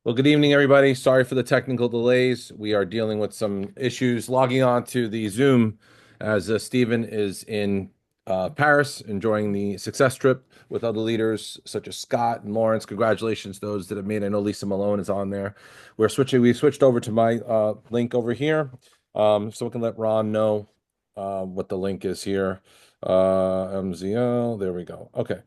Well, good evening, everybody. Sorry for the technical delays. We are dealing with some issues logging on to the Zoom as Stephen is in Paris enjoying the success trip with other leaders such as Scott and Lawrence. Congratulations, those that have made. I know Lisa Malone is on there. We switched over to my link over here, so we can let Ron know what the link is here. MZL, there we go. Okay.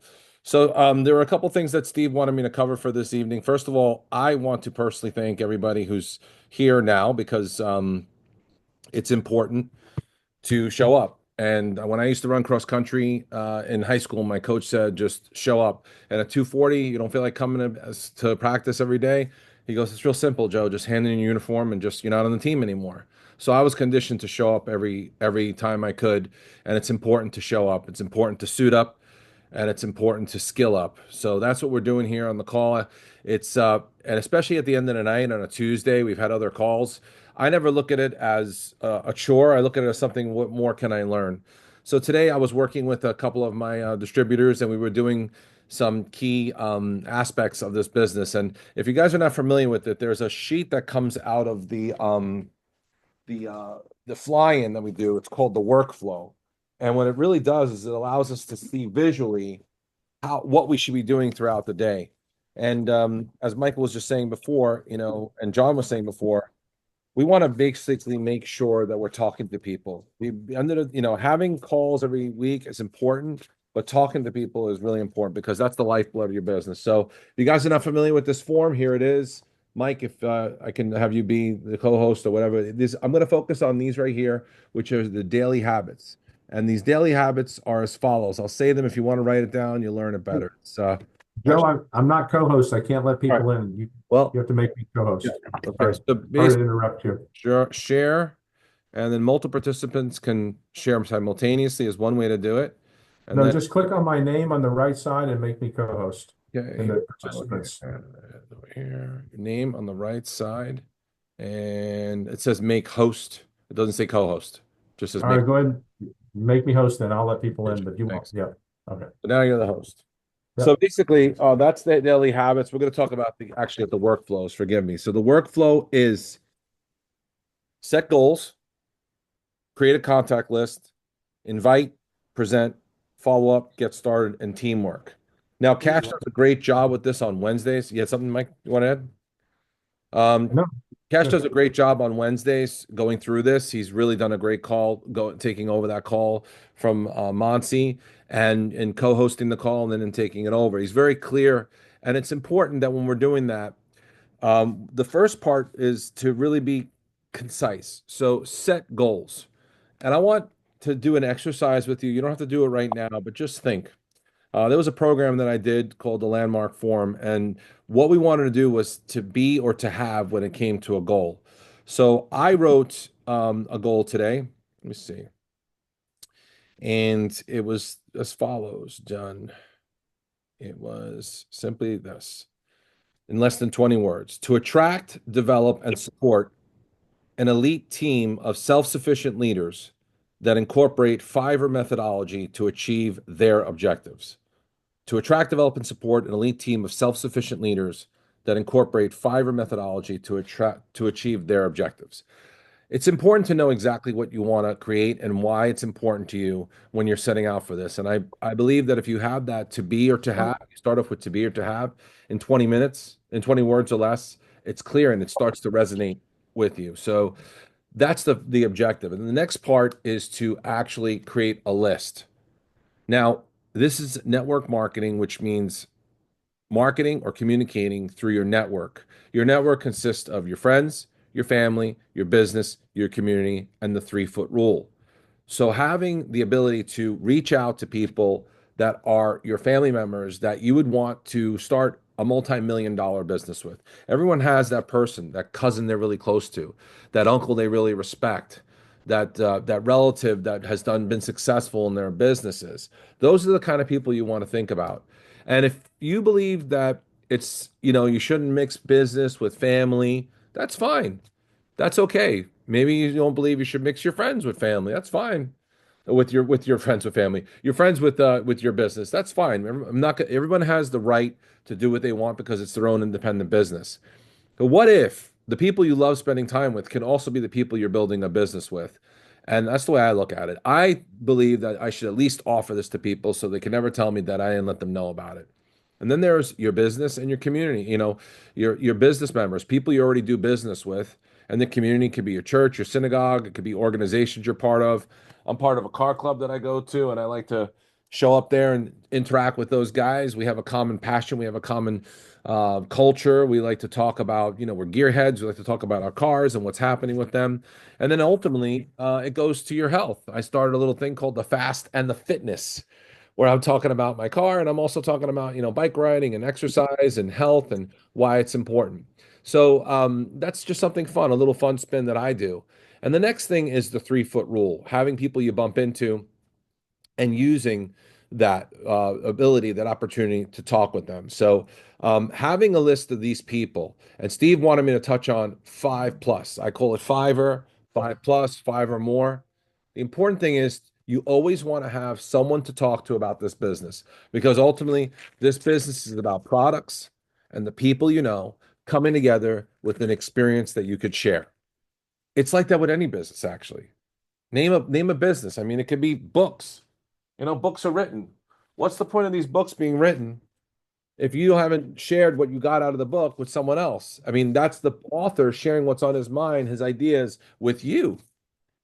So there were a couple things that Steve wanted me to cover for this evening. First of all, I want to personally thank everybody who's here now because it's important to show up. And when I used to run cross country in high school, my coach said, just show up. And at 2:40, you don't feel like coming to practice every day. He goes, it's real simple, Joe. Just hand in your uniform and just you're not on the team anymore. So I was conditioned to show up every time I could, and it's important to show up. It's important to suit up, and it's important to skill up. So that's what we're doing here on the call. It's and especially at the end of the night on a Tuesday, we've had other calls. I never look at it as a chore. I look at it as something, what more can I learn? So today I was working with a couple of my distributors and we were doing some key aspects of this business. And if you guys are not familiar with it, there's a sheet that comes out of the uh, the fly-in that we do. It's called the workflow. And what it really does is it allows us to see visually what we should be doing throughout the day. And as Michael was just saying before, and John was saying before, we want to basically make sure that we're talking to people. Having calls every week is important, but talking to people is really important because that's the lifeblood of your business. So, if you guys are not familiar with this form, here it is. Mike, if I can have you be the co-host or whatever, I'm going to focus on these right here, which are the daily habits. And these daily habits are as follows. I'll say them if you want to write it down, you'll learn it better. It's Joe, actually, I'm not co-host. I can't let all right. people in. You Well, have to make me yeah. co-host. Okay. Sorry, So sorry to basically, interrupt you. share, and then multiple participants can share simultaneously is one way to do it. And No, then, just click on my name on the right side and make me co-host yeah, and here, the here, participants. here, your name on the right side, and it says make host. It doesn't say co-host, it just says All make. right, go ahead. Make me host then. I'll let people in, Gotcha. but you won't. Thanks. Yeah. Okay. So now you're the host. So Yep. basically, that's the daily habits. We're going to talk about the workflows. Forgive me. So the workflow is set goals, create a contact list, invite, present, follow up, get started, and teamwork. Now, Cash does a great job with this on Wednesdays. You had something, Mike, you want to add? No, Cash good. does a great job on Wednesdays going through this. He's really done a great call, taking over that call from Monsi and co-hosting the call and then taking it over. He's very clear, and it's important that when we're doing that, the first part is to really be concise. So set goals. And I want to do an exercise with you. You don't have to do it right now, but just think. There was a program that I did called the Landmark Forum, and what we wanted to do was to be or to have when it came to a goal. So I wrote a goal today. Let me see. And it was as follows, John. It was simply this in less than 20 words to attract, develop, and support an elite team of self-sufficient leaders that incorporate Fiverr methodology to achieve their objectives. To attract, develop, and support an elite team of self-sufficient leaders that incorporate Fiverr methodology to achieve their objectives. It's important to know exactly what you want to create and why it's important to you when you're setting out for this. And I believe that if you have that to be or to have, you start off with to be or to have in 20 minutes, in 20 words or less, it's clear and it starts to resonate with you. So that's the objective. And the next part is to actually create a list. Now, this is network marketing, which means marketing or communicating through your network. Your network consists of your friends, your family, your business, your community, and the 3-foot rule. So having the ability to reach out to people that are your family members that you would want to start a multi-million dollar business with. Everyone has that person, that cousin they're really close to, that uncle they really respect, that relative that has been successful in their businesses. Those are the kind of people you want to think about. And if you believe that you shouldn't mix business with family, that's fine. That's okay. Maybe you don't believe you should mix your friends with family. That's fine. With your friends with family, your friends with your business. That's fine. I'm not. Everyone has the right to do what they want because it's their own independent business. But what if the people you love spending time with can also be the people you're building a business with? And that's the way I look at it. I believe that I should at least offer this to people so they can never tell me that I didn't let them know about it. And then there's your business and your community, your business members, people you already do business with. And the community could be your church, your synagogue, it could be organizations you're part of. I'm part of a car club that I go to, and I like to show up there and interact with those guys. We have a common passion, we have a common culture. We like to talk about, we're gearheads. We like to talk about our cars and what's happening with them. And then ultimately, it goes to your health. I started a little thing called the Fast and the Fitness, where I'm talking about my car and I'm also talking about, bike riding and exercise and health and why it's important. So that's just something fun, a little fun spin that I do. And the next thing is the 3 foot rule, having people you bump into and using that ability, that opportunity to talk with them. So having a list of these people, and Steve wanted me to touch on 5 plus. I call it fiver, 5 plus, 5 or more. The important thing is you always want to have someone to talk to about this business because ultimately this business is about products and the people coming together with an experience that you could share. It's like that with any business, actually. Name a business. I mean, it could be books. Books are written. What's the point of these books being written if you haven't shared what you got out of the book with someone else? I mean, that's the author sharing what's on his mind, his ideas with you.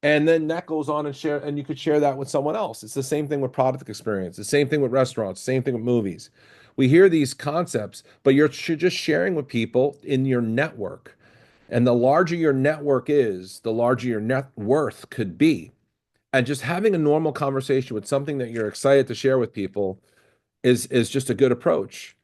And then that goes on and you could share that with someone else. It's the same thing with product experience, the same thing with restaurants, same thing with movies. We hear these concepts, but you're just sharing with people in your network. And the larger your network is, the larger your net worth could be. And just having a normal conversation with something that you're excited to share with people is just a good approach.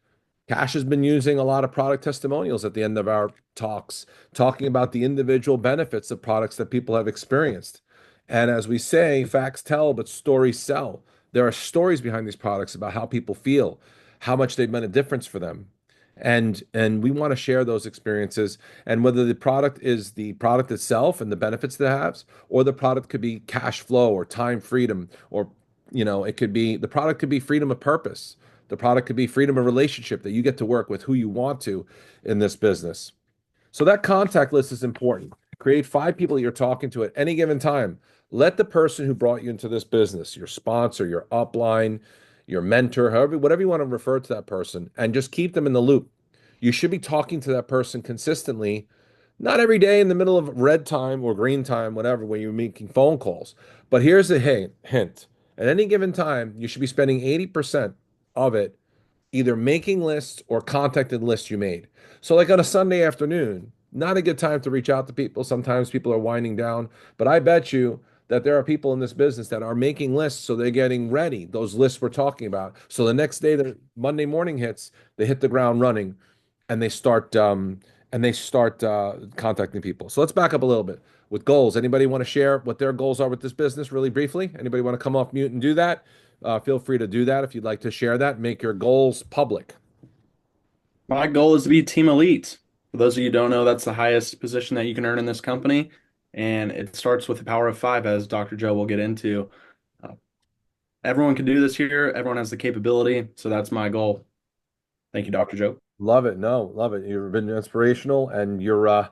Cash has been using a lot of product testimonials at the end of our talks, talking about the individual benefits of products that people have experienced. And as we say, facts tell, but stories sell. There are stories behind these products about how people feel, how much they've made a difference for them. And we want to share those experiences. And whether the product is the product itself and the benefits that it has, or the product could be cash flow or time freedom, or it could be the product could be freedom of purpose. The product could be freedom of relationship that you get to work with who you want to in this business. So that contact list is important. Create 5 people that you're talking to at any given time. Let the person who brought you into this business, your sponsor, your upline, your mentor, whatever you want to refer to that person, and just keep them in the loop. You should be talking to that person consistently, not every day in the middle of red time or green time, whatever, when you're making phone calls. But here's a hint. At any given time, you should be spending 80% of it either making lists or contacting lists you made. So, like on a Sunday afternoon, not a good time to reach out to people. Sometimes people are winding down, but I bet you that there are people in this business that are making lists so they're getting ready, those lists we're talking about. So the next day, the Monday morning hits, they hit the ground running and they start contacting people. So let's back up a little bit with goals. Anybody want to share what their goals are with this business really briefly? Anybody want to come off mute and do that? Feel free to do that if you'd like to share that. Make your goals public. My goal is to be team elite. For those of you who don't know, that's the highest position that you can earn in this company. And it starts with the power of 5, as Dr. Joe will get into. Uh, Everyone can do this here. Everyone has the capability. So that's my goal. Thank you, Dr. Joe. Love it. No, love it. You've been inspirational, and you're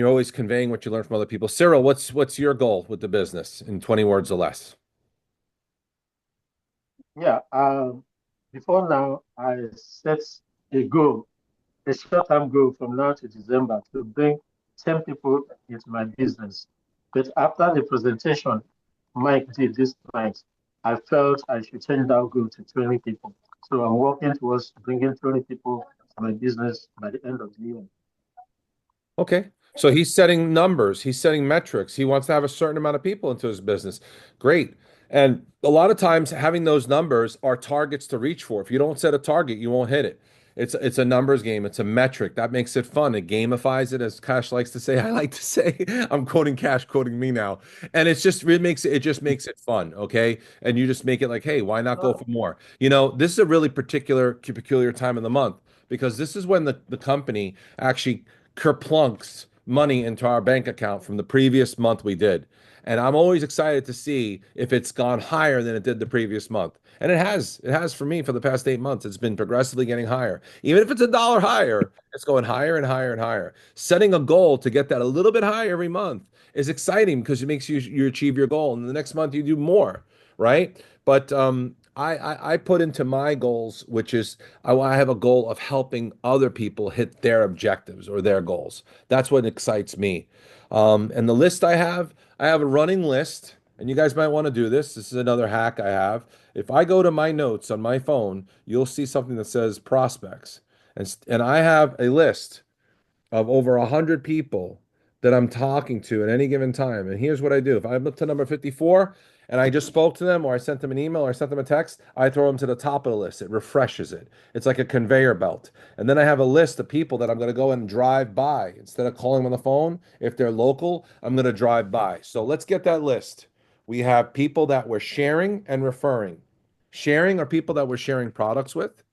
always conveying what you learn from other people. Cyril, what's your goal with the business in 20 words or less? Yeah, before now, I set a goal, a short-term goal from now to December to bring 10 people into my business. But after the presentation Mike did this night, I felt I should change that goal to 20 people. So I'm working towards bringing 20 people to my business by the end of the year. Okay. So he's setting numbers, he's setting metrics. He wants to have a certain amount of people into his business. Great. And a lot of times having those numbers are targets to reach for. If you don't set a target, you won't hit it. It's a numbers game. It's a metric. That makes it fun. It gamifies it, as Cash likes to say. I like to say, I'm quoting Cash, quoting me now. And it just makes it fun. Okay. And you just make it like, hey, why not go for more? This is a really peculiar time of the month because this is when the company actually kerplunks money into our bank account from the previous month we did. And I'm always excited to see if it's gone higher than it did the previous month. And it has for me for the past 8 months. It's been progressively getting higher. Even if it's $1 higher, it's going higher and higher and higher. Setting a goal to get that a little bit higher every month is exciting because it makes you achieve your goal. And the next month you do more, right? But I put into my goals, which is I have a goal of helping other people hit their objectives or their goals. That's what excites me. And the list I have a running list, and you guys might want to do this. This is another hack I have. If I go to my notes on my phone, you'll see something that says prospects. And I have a list of over 100 people that I'm talking to at any given time. And here's what I do. If I'm up to number 54 and I just spoke to them or I sent them an email or I sent them a text, I throw them to the top of the list. It refreshes it. It's like a conveyor belt. And then I have a list of people that I'm going to go and drive by. Instead of calling them on the phone, if they're local, I'm going to drive by. So let's get that list. We have people that we're sharing and referring. Sharing are people that we're sharing products with.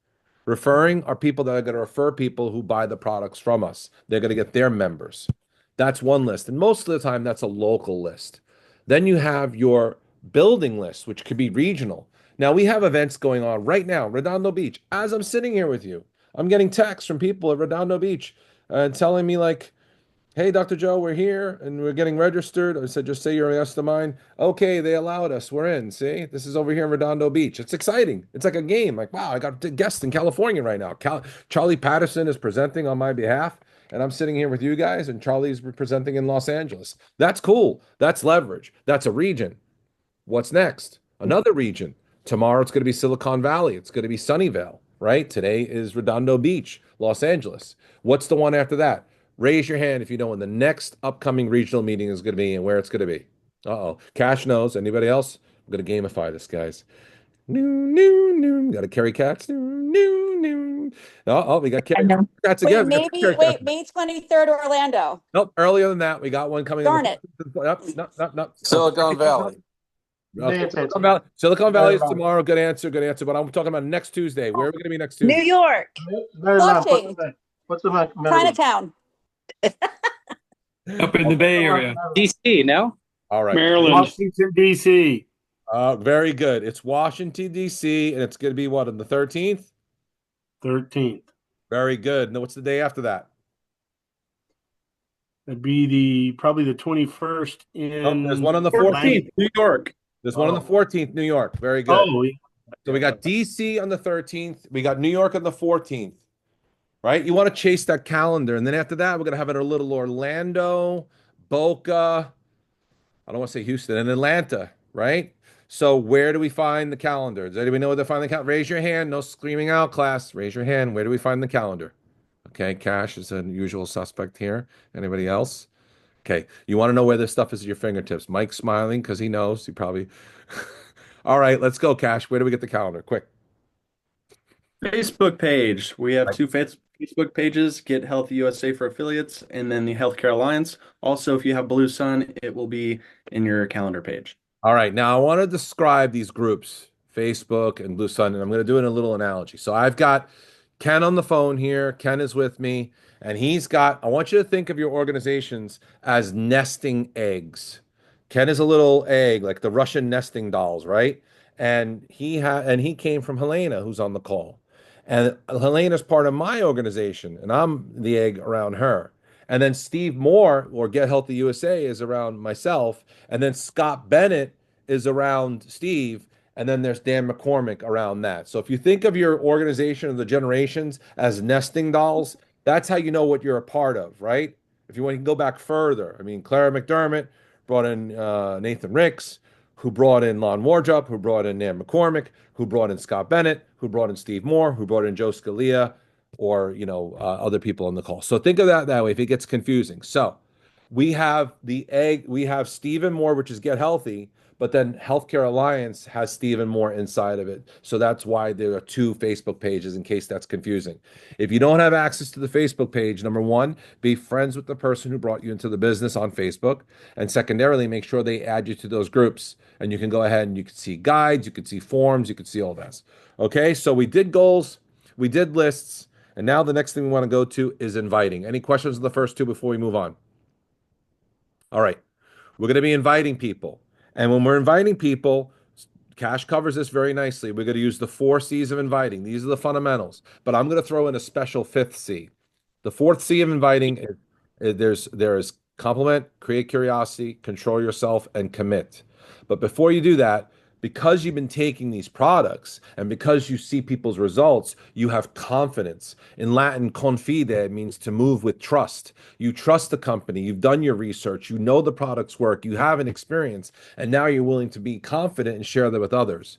Referring are people that are going to refer people who buy the products from us. They're going to get their members. That's one list. And most of the time, that's a local list. Then you have your building list, which could be regional. Now, we have events going on right now, Redondo Beach. As I'm sitting here with you, I'm getting texts from people at Redondo Beach telling me, like, hey, Dr. Joe, we're here and we're getting registered. I said, just say you're a guest of mine. Okay, they allowed us. We're in. See, this is over here in Redondo Beach. It's exciting. It's like a game. Like, wow, I got a guest in California right now. Charlie Patterson is presenting on my behalf, and I'm sitting here with you guys, and Charlie's presenting in Los Angeles. That's cool. That's leverage. That's a region. What's next? Another region. Tomorrow it's going to be Silicon Valley. It's going to be Sunnyvale, right? Today is Redondo Beach, Los Angeles. What's the one after that? Raise your hand if you know when the next upcoming regional meeting is going to be and where it's going to be. Uh-oh. Cash knows. Anybody else? I'm going to gamify this, guys. Got to carry cats. Oh, we got I know. cats Wait, again. wait, May 23rd, Orlando. Nope, earlier than that. We got one coming. Darn it. No. Silicon Valley. Okay. Silicon Valley is tomorrow. Good answer. But I'm talking about next Tuesday. Where are we going to be next Tuesday? New York, Maryland, Flushing. Maryland. Chinatown. Up in the Bay Area. DC, no? All right. Maryland. Washington, D.C. Very good. It's Washington, D.C., and it's going to be what, on the 13th? 13th. Very good. Now, what's the day after that? That'd be probably the 21st in. There's one on the 14th, New York. There's one on the 14th, New York. Very good. Oh, So we got DC on the 13th. We got New York on the 14th, right? You want to chase that calendar. And then after that, we're going to have it a little Orlando, Boca, I don't want to say Houston, and Atlanta, right? So where do we find the calendar? Does anybody know where to find the calendar? Raise your hand. No screaming out, class. Raise your hand. Where do we find the calendar? Okay, Cash is an usual suspect here. Anybody else? Okay, you want to know where this stuff is at your fingertips. Mike's smiling because he knows. He probably. All right, let's go, Cash. Where do we get the calendar? Quick. Facebook page. We have two Facebook pages, Get Healthy USA for affiliates, and then the Healthcare Alliance. Also, if you have Blue Sun, it will be in your calendar page. All right, now I want to describe these groups, Facebook and Blue Sun, and I'm going to do it in a little analogy. So I've got Ken on the phone here. Ken is with me, and I want you to think of your organizations as nesting eggs. Ken is a little egg, like the Russian nesting dolls, right? And he came from Helena, who's on the call. And Helena's part of my organization, and I'm the egg around her. And then Steve Moore, or Get Healthy USA, is around myself. And then Scott Bennett is around Steve. And then there's Dan McCormick around that. So if you think of your organization of the generations as nesting dolls, that's how you know what you're a part of, right? If you want to go back further, I mean, Clara McDermott brought in Nathan Ricks, who brought in Lon Wardrop, who brought in Dan McCormick, who brought in Scott Bennett, who brought in Steve Moore, who brought in Joe Scalia, or other people on the call. So think of that way if it gets confusing. So we have we have Stephen Moore, which is Get Healthy, but then Healthcare Alliance has Stephen Moore inside of it. So that's why there are two Facebook pages, in case that's confusing. If you don't have access to the Facebook page, number one, be friends with the person who brought you into the business on Facebook. And secondarily, make sure they add you to those groups. And you can go ahead and you can see guides, you can see forms, you can see all that. Okay, so we did goals, we did lists, and now the next thing we want to go to is inviting. Any questions on the first two before we move on? All right, we're going to be inviting people. And when we're inviting people, Cash covers this very nicely. We're going to use the 4 C's of inviting. These are the fundamentals, but I'm going to throw in a special 5th C. The 4th C of inviting there is compliment, create curiosity, control yourself, and commit. But before you do that, because you've been taking these products and because you see people's results, you have confidence. In Latin, confide means to move with trust. You trust the company, you've done your research, you know the products work, you have an experience, and now you're willing to be confident and share that with others.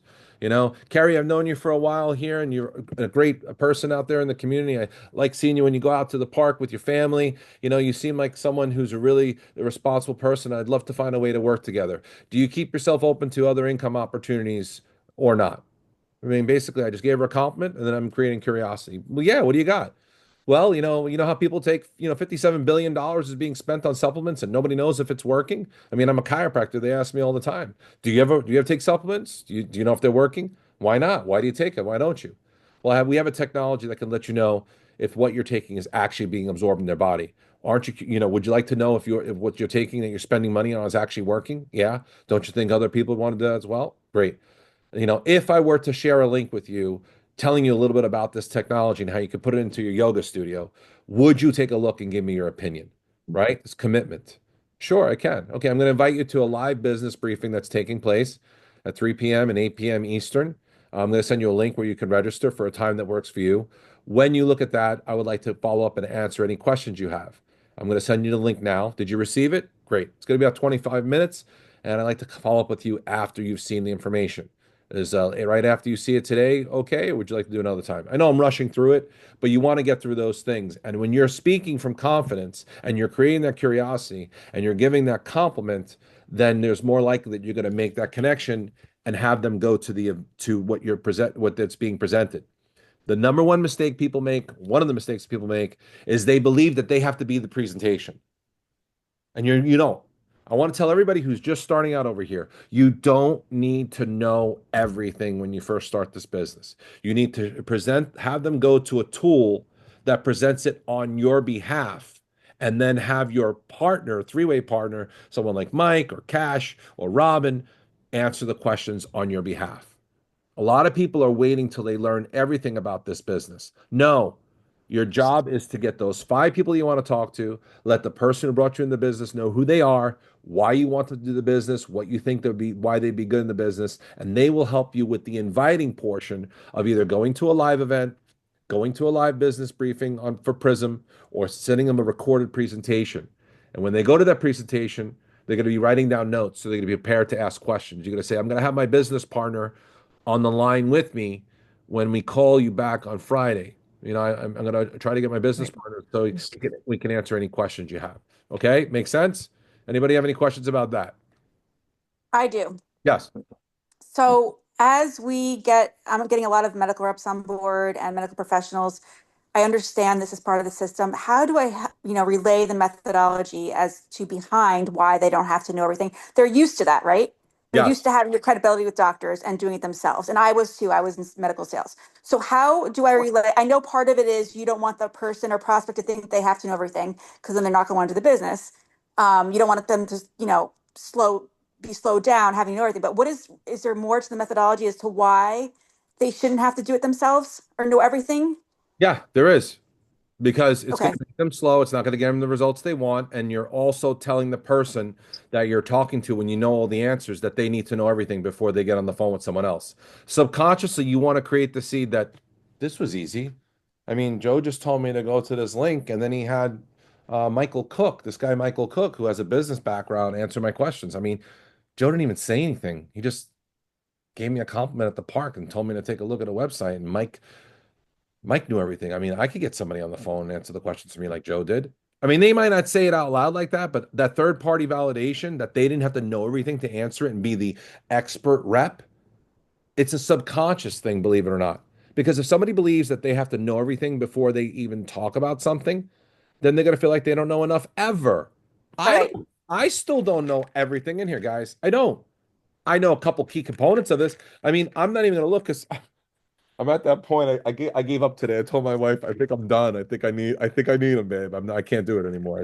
Carrie, I've known you for a while here, and you're a great person out there in the community. I like seeing you when you go out to the park with your family. You seem like someone who's a really responsible person. I'd love to find a way to work together. Do you keep yourself open to other income opportunities or not? I mean, basically, I just gave her a compliment, and then I'm creating curiosity. Well, yeah, what do you got? Well, you know how people take, $57 billion is being spent on supplements and nobody knows if it's working. I mean, I'm a chiropractor. They ask me all the time, do you ever take supplements? Do you know if they're working? Why not? Why do you take it? Why don't you? Well, we have a technology that can let you know if what you're taking is actually being absorbed in their body. Aren't you, would you like to know if what you're taking that you're spending money on is actually working? Yeah. Don't you think other people want to do that as well? Great. If I were to share a link with you telling you a little bit about this technology and how you could put it into your yoga studio, would you take a look and give me your opinion? Right? It's commitment. Sure, I can. Okay, I'm going to invite you to a live business briefing that's taking place at 3 p.m. and 8 p.m. Eastern. I'm going to send you a link where you can register for a time that works for you. When you look at that, I would like to follow up and answer any questions you have. I'm going to send you the link now. Did you receive it? Great. It's going to be about 25 minutes, and I'd like to follow up with you after you've seen the information. Is right after you see it today, okay? Or would you like to do another time? I know I'm rushing through it, but you want to get through those things. And when you're speaking from confidence and you're creating that curiosity and you're giving that compliment, then there's more likely that you're going to make that connection and have them go to what that's being presented. The number one mistake people make, one of the mistakes people make, is they believe that they have to be the presentation. And you don't. I want to tell everybody who's just starting out over here, you don't need to know everything when you first start this business. You need to have them go to a tool that presents it on your behalf, and then have your partner, three-way partner, someone like Mike or Cash or Robin, answer the questions on your behalf. A lot of people are waiting till they learn everything about this business. No. Your job is to get those 5 people you want to talk to, let the person who brought you in the business know who they are, why you want to do the business, what you think why they'd be good in the business, and they will help you with the inviting portion of either going to a live event, going to a live business briefing for Prism, or sending them a recorded presentation. And when they go to that presentation, they're going to be writing down notes, so they're going to be prepared to ask questions. You're going to say, I'm going to have my business partner on the line with me when we call you back on Friday. I'm going to try to get my business partner so we can answer any questions you have. Okay? Make sense? Anybody have any questions about that? I do. Yes. So as I'm getting a lot of medical reps on board and medical professionals. I understand this is part of the system. How do I, relay the methodology as to behind why they don't have to know everything? They're used to that, right? They're Yes. used to having your credibility with doctors and doing it themselves. And I was too. I was in medical sales. So how do I relay? I know part of it is you don't want the person or prospect to think they have to know everything, because then they're not going to want to do the business. You don't want them to, be slowed down having to know everything. But is there more to the methodology as to why they shouldn't have to do it themselves or know everything? Yeah, there is. Because it's Okay. going to make them slow. It's not going to get them the results they want. And you're also telling the person that you're talking to, when you know all the answers, that they need to know everything before they get on the phone with someone else. Subconsciously, you want to create the seed that this was easy. I mean, Joe just told me to go to this link, and then he had Michael Cook, this guy Michael Cook, who has a business background, answer my questions. I mean, Joe didn't even say anything. He just gave me a compliment at the park and told me to take a look at a website. And Mike knew everything. I mean, I could get somebody on the phone and answer the questions for me like Joe did. I mean, they might not say it out loud like that, but that third party validation that they didn't have to know everything to answer it and be the expert rep, it's a subconscious thing, believe it or not. Because if somebody believes that they have to know everything before they even talk about something, then they're going to feel like they don't know enough ever. Right. I still don't know everything in here, guys. I don't. I know a couple key components of this. I mean, I'm not even going to look, because I'm at that point. I gave up today. I told my wife, I think I'm done. I think I need him, babe. I can't do it anymore.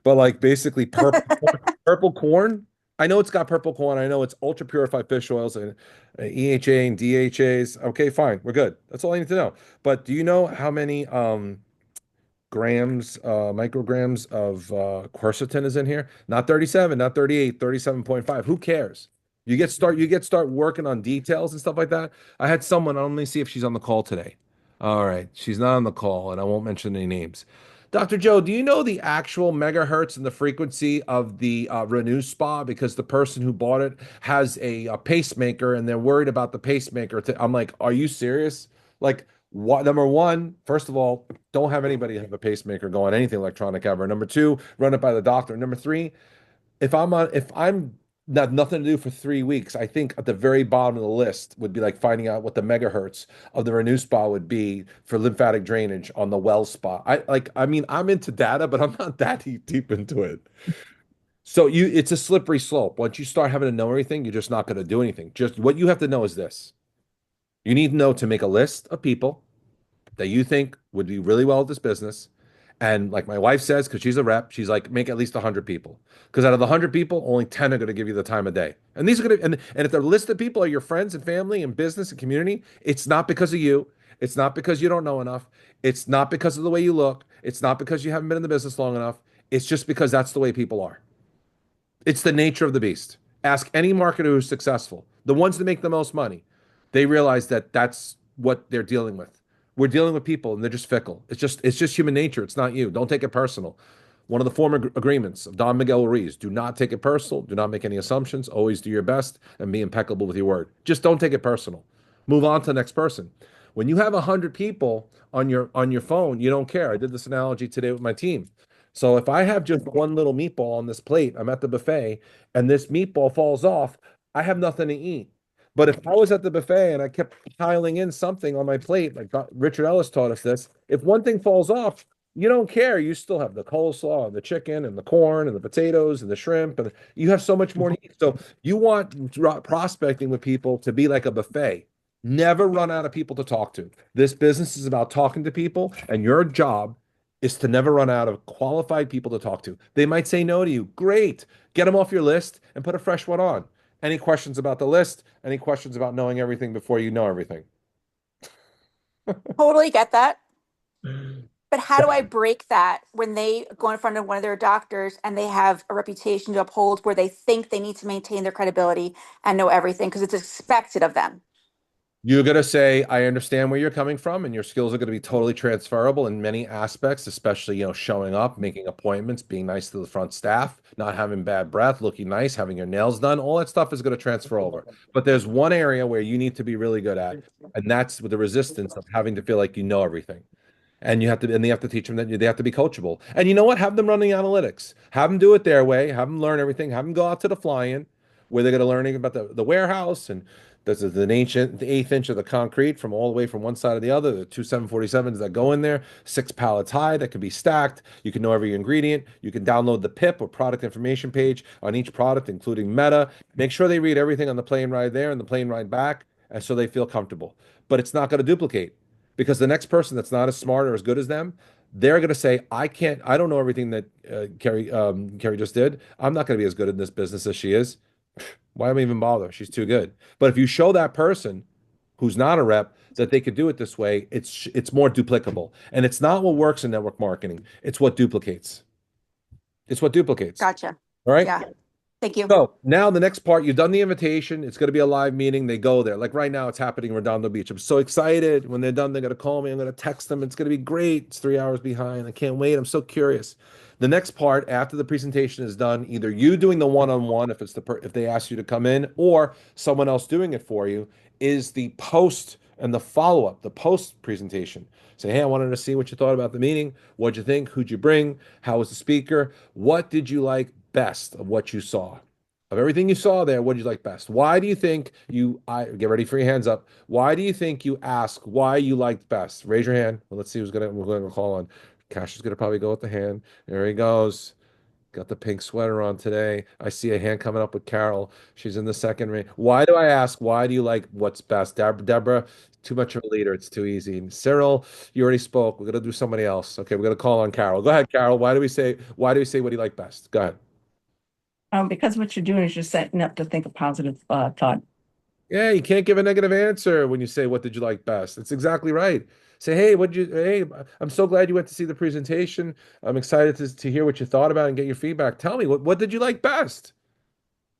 But like basically purple corn, I know it's got purple corn. I know it's ultra purified fish oils and EHA and DHAs. Okay, fine. We're good. That's all I need to know. But do you know how many grams, micrograms of quercetin is in here? Not 37, not 38, 37.5. Who cares? You get start working on details and stuff like that. I had someone, let me see if she's on the call today. All right, she's not on the call, and I won't mention any names. Dr. Joe, do you know the actual megahertz and the frequency of the Renew Spa? Because the person who bought it has a pacemaker, and they're worried about the pacemaker. I'm like, are you serious? Like, what? Number one, first of all, don't have anybody have a pacemaker go on anything electronic ever. Number two, run it by the doctor. Number three, if I'm not nothing to do for 3 weeks, I think at the very bottom of the list would be like finding out what the megahertz of the Renew Spa would be for lymphatic drainage on the well spa. I mean, I'm into data, but I'm not that deep into it. So it's a slippery slope. Once you start having to know everything, you're just not going to do anything. Just what you have to know is this. You need to know to make a list of people that you think would do really well at this business. And like my wife says, because she's a rep, she's like, make at least 100 people. Because out of the 100 people, only 10 are going to give you the time of day. And these are going to, and if the list of people are your friends and family and business and community, it's not because of you. It's not because you don't know enough. It's not because of the way you look. It's not because you haven't been in the business long enough. It's just because that's the way people are. It's the nature of the beast. Ask any marketer who's successful, the ones that make the most money. They realize that that's what they're dealing with. We're dealing with people and they're just fickle. It's just human nature. It's not you. Don't take it personal. One of the former agreements of Don Miguel Ruiz, do not take it personal. Do not make any assumptions. Always do your best and be impeccable with your word. Just don't take it personal. Move on to the next person. When you have 100 people on your phone, you don't care. I did this analogy today with my team. So if I have just one little meatball on this plate, I'm at the buffet, and this meatball falls off, I have nothing to eat. But if I was at the buffet and I kept piling in something on my plate, like Richard Ellis taught us this, if one thing falls off, you don't care. You still have the coleslaw and the chicken and the corn and the potatoes and the shrimp, and you have so much more to eat. So you want prospecting with people to be like a buffet. Never run out of people to talk to. This business is about talking to people, and your job is to never run out of qualified people to talk to. They might say no to you. Great. Get them off your list and put a fresh one on. Any questions about the list? Any questions about knowing everything before you know everything? Totally get that. But how do I break that when they go in front of one of their doctors and they have a reputation to uphold where they think they need to maintain their credibility and know everything because it's expected of them? You're going to say, I understand where you're coming from, and your skills are going to be totally transferable in many aspects, especially, showing up, making appointments, being nice to the front staff, not having bad breath, looking nice, having your nails done. All that stuff is going to transfer over. But there's one area where you need to be really good at, and that's with the resistance of having to feel like you know everything. And they have to teach them that they have to be coachable. And you know what? Have them run the analytics. Have them do it their way. Have them learn everything. Have them go out to the fly-in where they're going to learn about the warehouse and the eighth inch of the concrete from all the way from one side to the other, the two 747s that go in there, 6 pallets high that can be stacked. You can know every ingredient. You can download the PIP or product information page on each product, including meta. Make sure they read everything on the plane ride there and the plane ride back, and so they feel comfortable. But it's not going to duplicate because the next person that's not as smart or as good as them, they're going to say, I don't know everything that Carrie just did. I'm not going to be as good in this business as she is. Why am I even bother? She's too good. But if you show that person who's not a rep that they could do it this way, it's more duplicable. And it's not what works in network marketing. It's what duplicates. It's what duplicates. Gotcha. All right. Yeah. Thank you. So now the next part, you've done the invitation. It's going to be a live meeting. They go there. Like right now, it's happening in Redondo Beach. I'm so excited. When they're done, they're going to call me. I'm going to text them. It's going to be great. It's 3 hours behind. I can't wait. I'm so curious. The next part after the presentation is done, either you doing the one-on-one if they ask you to come in, or someone else doing it for you, is the post and the follow-up, the post presentation. Say, hey, I wanted to see what you thought about the meeting. What'd you think? Who'd you bring? How was the speaker? What did you like best of what you saw? Of everything you saw there, what did you like best? Why do you think get ready for your hands up? Why do you think you ask why you liked best? Raise your hand. Well, let's see we're going to call on. Cash is going to probably go with the hand. There he goes. Got the pink sweater on today. I see a hand coming up with Carol. She's in the second ring. Why do I ask? Why do you like what's best? Deborah, too much of a leader. It's too easy. And Cyril, you already spoke. We're going to do somebody else. Okay, we're going to call on Carol. Go ahead, Carol. Why do we say what do you like best? Go ahead. Because what you're doing is you're setting up to think a positive thought. Yeah, you can't give a negative answer when you say, "What did you like best?" That's exactly right. Say, "Hey, hey, I'm so glad you went to see the presentation. I'm excited to hear what you thought about and get your feedback. Tell me, what did you like best?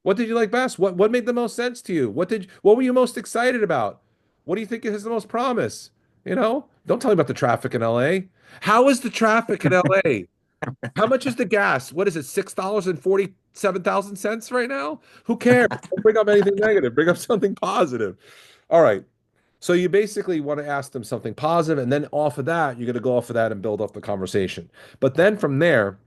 What did you like best? What made the most sense to you? What were you most excited about? What do you think has the most promise? You know, don't tell me about the traffic in LA. How is the traffic in LA? How much is the gas? What is it? $6.47 right now? Who cares? Don't bring up anything negative. Bring up something positive. All right. So you basically want to ask them something positive, and then off of that, you're going to go off of that and build up the conversation. But then from there,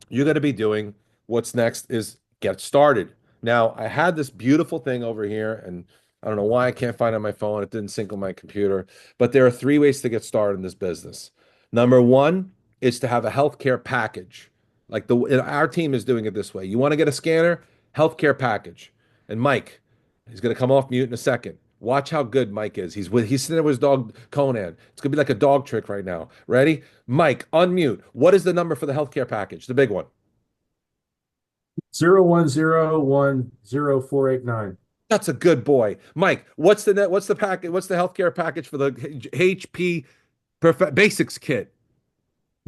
you're going to be doing what's next is get started. Now, I had this beautiful thing over here, and I don't know why I can't find it on my phone. It didn't sync on my computer, but there are three ways to get started in this business. Number one is to have a healthcare package. Like our team is doing it this way. You want to get a scanner, healthcare package. And Mike, he's going to come off mute in a second. Watch how good Mike is. He's sitting there with his dog Conan. It's gonna be like a dog trick right now. Ready? Mike, unmute. What is the number for the healthcare package? The big one. 010100489. That's a good boy. Mike, what's the package? What's the healthcare package for the HP Basics kit?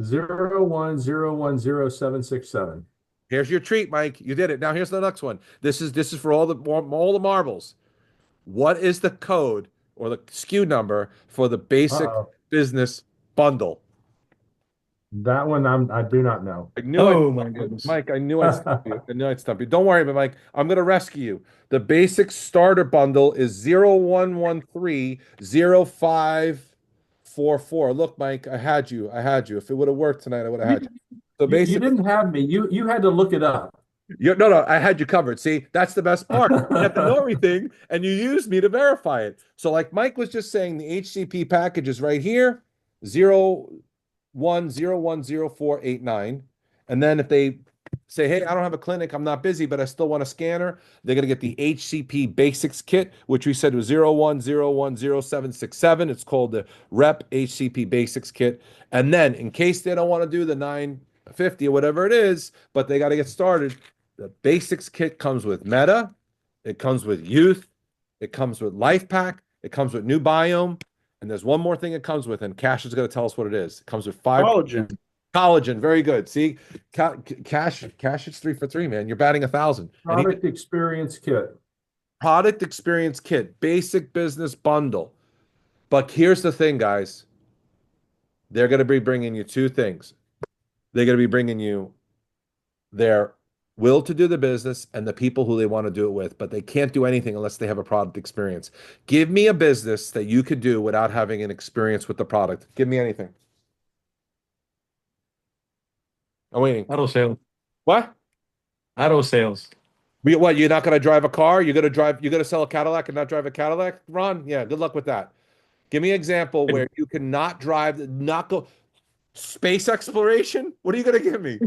010100767. Here's your treat, Mike. You did it. Now here's the next one. This is for all the marbles. What is the code or the SKU number for the basic business bundle? That one I do not know. I knew Oh my goodness. Mike, I knew I'd stump you. I knew I'd stump you. Don't worry, but Mike, I'm gonna rescue you. The basic starter bundle is 01130544. Look, Mike, I had you. If it would have worked tonight, I would have had you. So You basically, didn't have me. You had to look it up. no, I had you covered. See, that's the best part. You have to know everything, and you use me to verify it. So, like Mike was just saying, the HCP package is right here, 01010489. And then if they say, "Hey, I don't have a clinic, I'm not busy, but I still want a scanner," they're gonna get the HCP Basics kit, which we said was 01010767. It's called the Rep HCP Basics kit. And then, in case they don't want to do the 950 or whatever it is, but they got to get started. The Basics kit comes with Meta, it comes with Youth, it comes with Life Pack, it comes with New Biome, and there's one more thing it comes with, and Cash is going to tell us what it is. It comes with collagen. Very good. See, Cash, it's 3 for 3, man. You're batting 1,000. Product experience kit. Product experience kit, basic business bundle. But here's the thing, guys. They're going to be bringing you two things. They're going to be bringing you their will to do the business and the people who they want to do it with, but they can't do anything unless they have a product experience. Give me a business that you could do without having an experience with the product. Give me anything. I'm waiting. Auto sales. What? Auto sales. What? You're not going to drive a car? You're going to sell a Cadillac and not drive a Cadillac, Ron? Yeah, good luck with that. Give me an example where you cannot not go space exploration. What are you going to give me?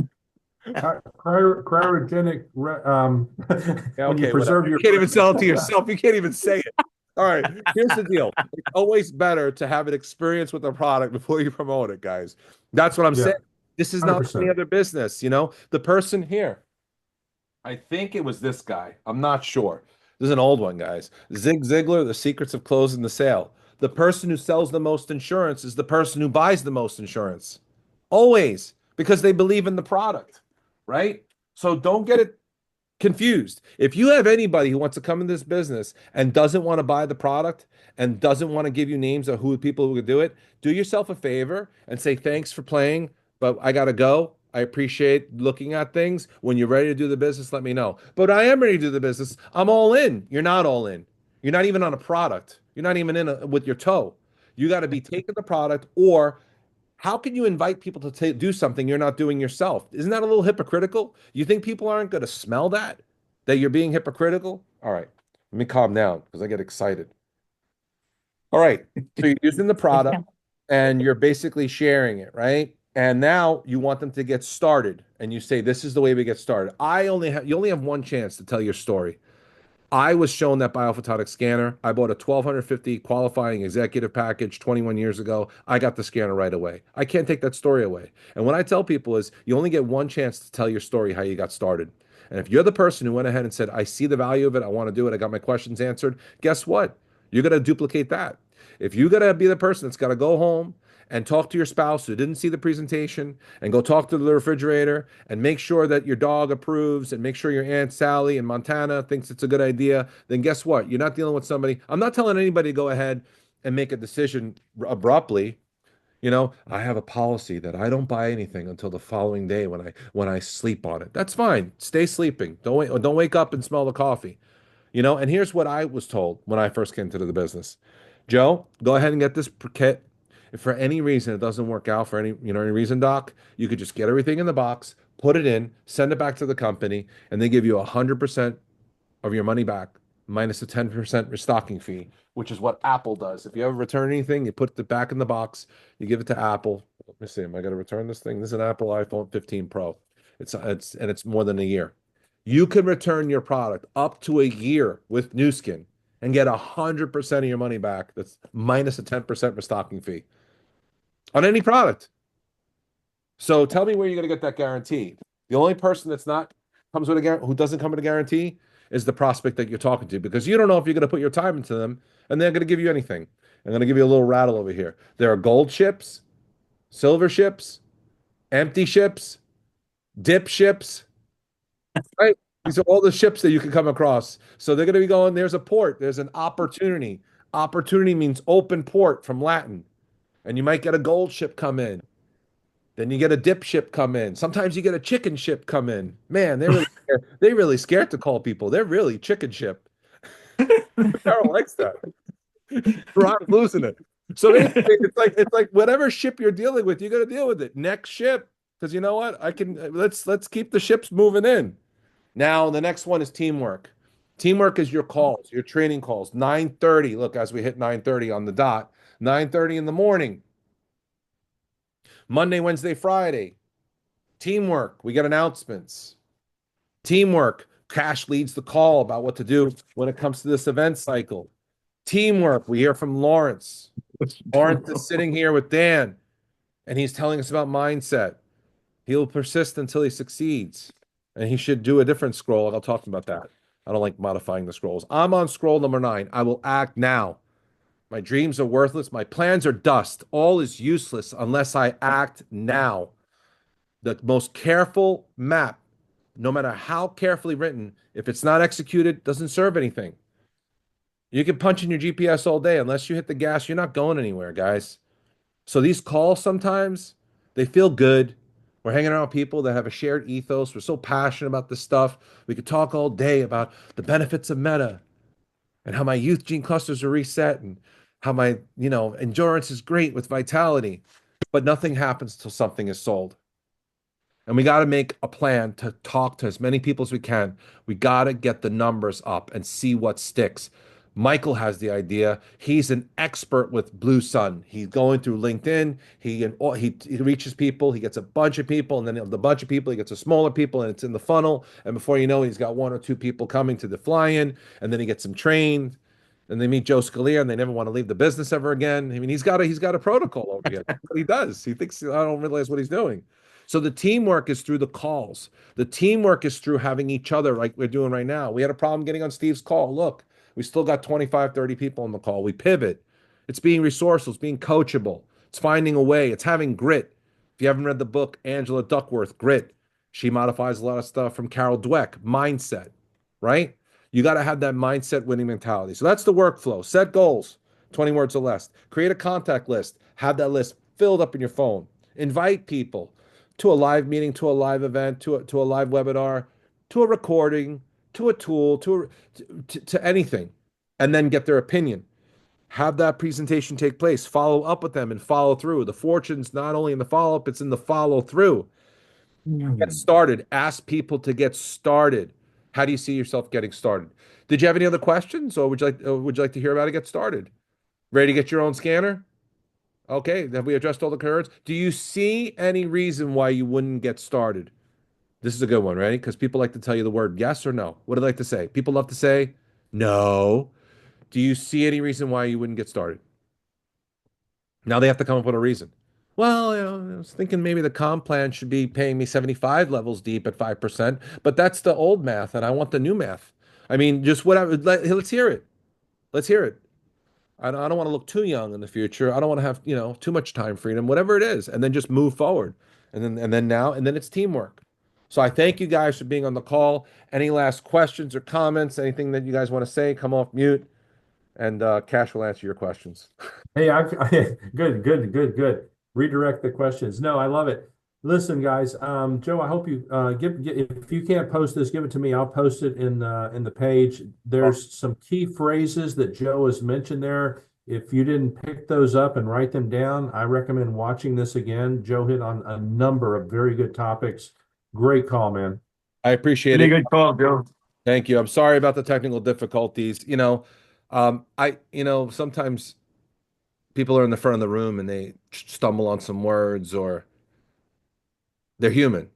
Cryogenic. Yeah, when you okay, preserve you can't even sell it to yourself. You can't even say it. All right, here's the deal. It's always better to have an experience with a product before you promote it, guys. That's what I'm saying. This is not 100%. any other business, you know? The person here, I think it was this guy. I'm not sure. This is an old one, guys. Zig Ziglar, The Secrets of Closing the Sale. The person who sells the most insurance is the person who buys the most insurance. Always, because they believe in the product, right? So don't get it confused. If you have anybody who wants to come in this business and doesn't want to buy the product and doesn't want to give you names of who people who could do it, do yourself a favor and say, "Thanks for playing, but I got to go. I appreciate looking at things. When you're ready to do the business, let me know." But I am ready to do the business. I'm all in. You're not all in. You're not even on a product. You're not even with your toe. You got to be taking the product, or how can you invite people to do something you're not doing yourself? Isn't that a little hypocritical? You think people aren't going to smell that you're being hypocritical? All right, let me calm down because I get excited. All right, so you're using the product and you're basically sharing it, right? And now you want them to get started, and you say, "This is the way we get started." You only have one chance to tell your story. I was shown that biophotonic scanner. I bought a 1250 qualifying executive package 21 years ago. I got the scanner right away. I can't take that story away. And what I tell people is you only get one chance to tell your story how you got started. And if you're the person who went ahead and said, I see the value of it, I want to do it, I got my questions answered, guess what? You're going to duplicate that. If you're going to be the person that's got to go home and talk to your spouse who didn't see the presentation and go talk to the refrigerator and make sure that your dog approves and make sure your Aunt Sally in Montana thinks it's a good idea, then guess what? You're not dealing with somebody. I'm not telling anybody to go ahead and make a decision abruptly. You know, I have a policy that I don't buy anything until the following day when I sleep on it. That's fine. Stay sleeping. Don't wake up and smell the coffee. You know, and here's what I was told when I first came into the business. Joe, go ahead and get this kit. If for any reason it doesn't work out for any reason, Doc, you could just get everything in the box, put it in, send it back to the company, and they give you 100% of your money back minus a 10% restocking fee, which is what Apple does. If you ever return anything, you put it back in the box, you give it to Apple. Let me see, am I going to return this thing? This is an Apple iPhone 15 Pro. It's more than a year. You can return your product up to a year with Nu Skin and get 100% of your money back. That's minus a 10% restocking fee on any product. So tell me where you're going to get that guarantee. The only person that's not comes with a guarantee, who doesn't come with a guarantee, is the prospect that you're talking to, because you don't know if you're going to put your time into them and they're going to give you anything. I'm going to give you a little rattle over here. There are gold ships, silver ships, empty ships, dip ships, right? These are all the ships that you can come across. So they're going to be going, there's a port, there's an opportunity. Opportunity means open port from Latin. And you might get a gold ship come in. Then you get a dip ship come in. Sometimes you get a chicken ship come in. Man, they're really scared to call people. They're really chicken ship. Carol likes that. Ron's losing it. So it's like whatever ship you're dealing with, you got to deal with it. Next ship, because you know what? Let's keep the ships moving in. Now the next one is teamwork. Teamwork is your calls, your training calls. 9:30. Look, as we hit 9:30 on the dot, 9:30 in the morning. Monday, Wednesday, Friday. Teamwork. We get announcements. Teamwork. Cash leads the call about what to do when it comes to this event cycle. Teamwork. We hear from Lawrence. Lawrence is sitting here with Dan, and he's telling us about mindset. He'll persist until he succeeds. And he should do a different scroll. I'll talk about that. I don't like modifying the scrolls. I'm on scroll number 9. I will act now. My dreams are worthless. My plans are dust. All is useless unless I act now. The most careful map, no matter how carefully written, if it's not executed, doesn't serve anything. You can punch in your GPS all day. Unless you hit the gas, you're not going anywhere, guys. So these calls sometimes, they feel good. We're hanging around people that have a shared ethos. We're so passionate about this stuff. We could talk all day about the benefits of Meta and how my youth gene clusters are reset and how my, endurance is great with vitality. But nothing happens till something is sold. And we got to make a plan to talk to as many people as we can. We got to get the numbers up and see what sticks. Michael has the idea. He's an expert with Blue Sun. He's going through LinkedIn. He reaches people. He gets a bunch of people, and then the bunch of people, he gets a smaller people, and it's in the funnel. And before you know it, he's got 1 or 2 people coming to the fly-in, and then he gets them trained. And they meet Joe Scalia, and they never want to leave the business ever again. I mean, he's got a protocol over here. That's what he does. He thinks I don't realize what he's doing. So the teamwork is through the calls. The teamwork is through having each other like we're doing right now. We had a problem getting on Steve's call. Look, we still got 25, 30 people on the call. We pivot. It's being resourceful. It's being coachable. It's finding a way. It's having grit. If you haven't read the book, Angela Duckworth, Grit, she modifies a lot of stuff from Carol Dweck, mindset, right? You got to have that mindset winning mentality. So that's the workflow. Set goals, 20 words or less. Create a contact list. Have that list filled up in your phone. Invite people to a live meeting, to a live event, to a live webinar, to a recording, to a tool, to anything, and then get their opinion. Have that presentation take place. Follow up with them and follow through. The fortune's not only in the follow-up, it's in the follow-through. Get started. Ask people to get started. How do you see yourself getting started? Did you have any other questions, or would you like to hear about it? Get started. Ready to get your own scanner? Okay, have we addressed all the concerns? Do you see any reason why you wouldn't get started? This is a good one, right? Because people like to tell you the word yes or no. What do they like to say? People love to say no. Do you see any reason why you wouldn't get started? Now they have to come up with a reason. Well, I was thinking maybe the comp plan should be paying me 75 levels deep at 5%, but that's the old math, and I want the new math. I mean, just whatever. Let's hear it. Let's hear it. I don't want to look too young in the future. I don't want to have, too much time freedom, whatever it is, and then just move forward. And then it's teamwork. So I thank you guys for being on the call. Any last questions or comments, anything that you guys want to say, come off mute, and Cash will answer your questions. Hey, good. Redirect the questions. No, I love it. Listen, guys, Joe, I hope you if you can't post this, give it to me. I'll post it in the page. There's some key phrases that Joe has mentioned there. If you didn't pick those up and write them down, I recommend watching this again. Joe hit on a number of very good topics. Great call, man. I appreciate Pretty it. good call, Joe. Thank you. I'm sorry about the technical difficulties. Sometimes people are in the front of the room and they stumble on some words, or they're human.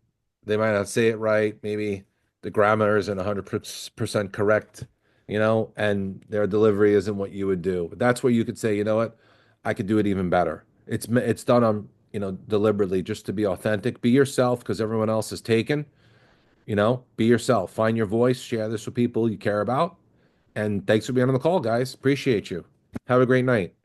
They might not say it right. Maybe the grammar isn't 100% correct, and their delivery isn't what you would do. But that's where you could say, you know what, I could do it even better. It's done on, deliberately, just to be authentic. Be yourself, because everyone else is taken. Be yourself. Find your voice. Share this with people you care about. And thanks for being on the call, guys. Appreciate you. Have a great night.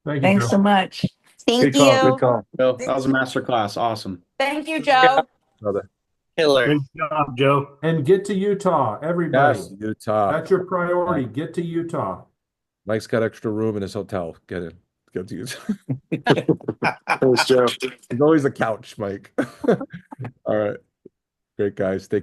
Thank you, Thanks Joe. so much. Thank Good call. you. Good call. Joe, that was a master class. Awesome. Thank you, Joe. Brother. Good job, Joe. And get to Utah, everybody. Yes, Utah. That's your priority. Get to Utah. Mike's got extra room in his hotel. Get in. Get to Utah. Thanks, Joe. There's always a couch, Mike. All right. Great, guys. Take care.